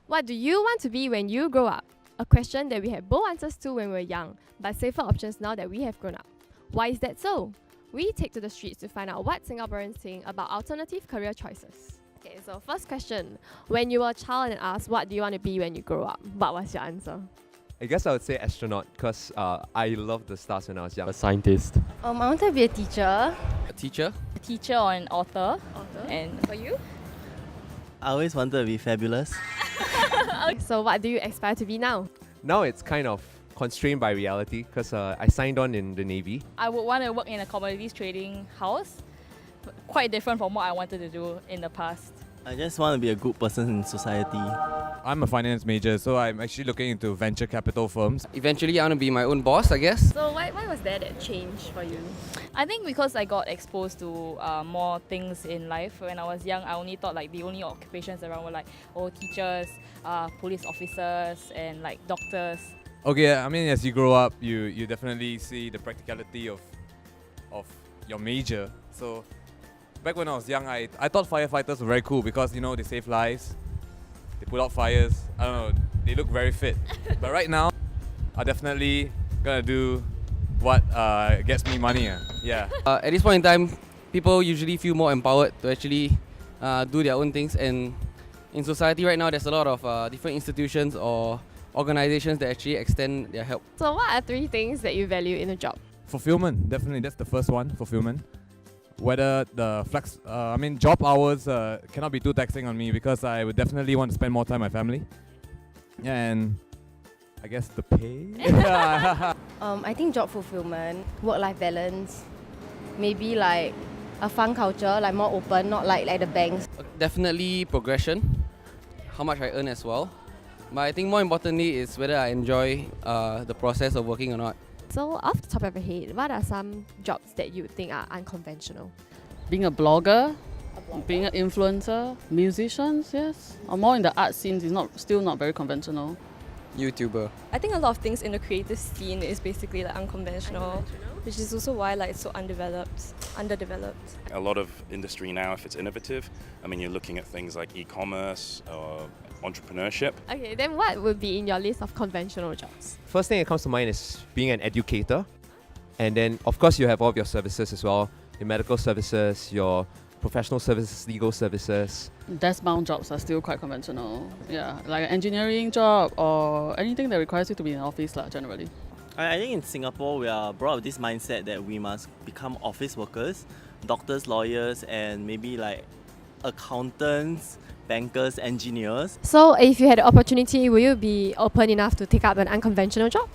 What do you want to be when you grow up? A question that we had both answers to when we were young, but safer options now that we have grown up. Why is that so? We take to the streets to find out what Singaporeans think about alternative career choices. Okay, so first question. When you were a child and asked what do you want to be when you grow up, what was your answer? I guess I would say astronaut because I loved the stars when I was young. A scientist. I wanted to be a teacher. A teacher? A teacher or an author. And for you? I always wanted to be fabulous. So what do you aspire to be now? Now it's kind of constrained by reality because I signed on in the Navy. I would want to work in a commodities trading house. Quite different from what I wanted to do in the past. I just want to be a good person in society. I'm a finance major, so I'm actually looking into venture capital firms. Eventually, I want to be my own boss, I guess. So why was there that change for you? I think because I got exposed to more things in life. When I was young, I only thought like the only occupations around were like teachers, police officers, and like doctors. Okay, I mean, as you grow up, you definitely see the practicality of your major. So back when I was young, I thought firefighters were very cool because, you know, they save lives, they put out fires, I don't know, they look very fit. But right now, I'm definitely gonna do what gets me money. Yeah. At this point in time, people usually feel more empowered to actually do their own things. And in society right now, there's a lot of different institutions or organizations that actually extend their help. So what are 3 things that you value in a job? Fulfillment, definitely, that's the first one, fulfillment. Whether the job hours cannot be too taxing on me because I would definitely want to spend more time with my family. And I guess the pay. I think job fulfillment, work-life balance, maybe like a fun culture, like more open, not like the banks. Definitely progression, how much I earn as well. But I think more importantly is whether I enjoy the process of working or not. So off the top of your head, what are some jobs that you think are unconventional? Being a blogger, being an influencer, musicians, yes. Or more in the art scenes is still not very conventional. YouTuber. I think a lot of things in the creative scene is basically like unconventional, which is also why like it's so underdeveloped. A lot of industry now, if it's innovative, I mean, you're looking at things like e-commerce or entrepreneurship. Okay, then what would be in your list of conventional jobs? First thing that comes to mind is being an educator. And then, of course, you have all of your services as well. Your medical services, your professional services, legal services. Desk-bound jobs are still quite conventional. Yeah, like an engineering job or anything that requires you to be in an office generally. I think in Singapore, we are brought up with this mindset that we must become office workers, doctors, lawyers, and maybe like accountants, bankers, engineers. So if you had the opportunity, will you be open enough to take up an unconventional job?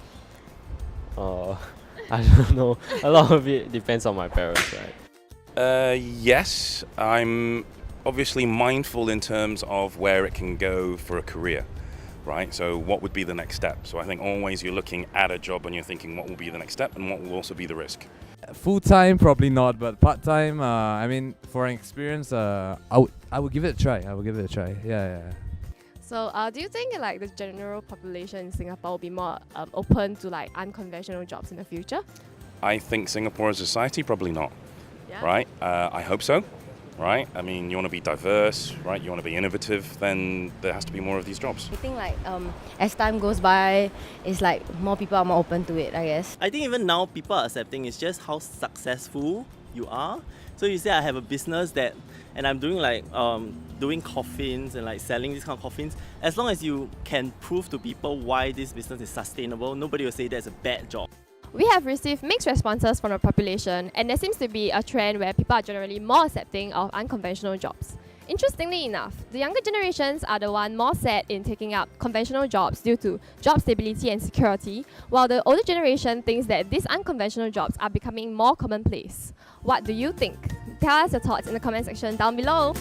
I don't know. A lot of it depends on my parents, right? Yes, I'm obviously mindful in terms of where it can go for a career, right? So what would be the next step? So I think always you're looking at a job and you're thinking what will be the next step and what will also be the risk. Full-time, probably not, but part-time, for an experience, I would give it a try. Yeah. So do you think like the general population in Singapore will be more open to like unconventional jobs in the future? I think Singapore as a society, probably not, Yeah. right? I hope so, right? I mean, you want to be diverse, right? You want to be innovative, then there has to be more of these jobs. I think like as time goes by, it's like more people are more open to it, I guess. I think even now people are accepting it's just how successful you are. So you say I have a business and I'm doing like doing coffins and like selling these kind of coffins. As long as you can prove to people why this business is sustainable, nobody will say that's a bad job. We have received mixed responses from the population, and there seems to be a trend where people are generally more accepting of unconventional jobs. Interestingly enough, the younger generations are the one more set in taking up conventional jobs due to job stability and security, while the older generation thinks that these unconventional jobs are becoming more commonplace. What do you think? Tell us your thoughts in the comment section down below.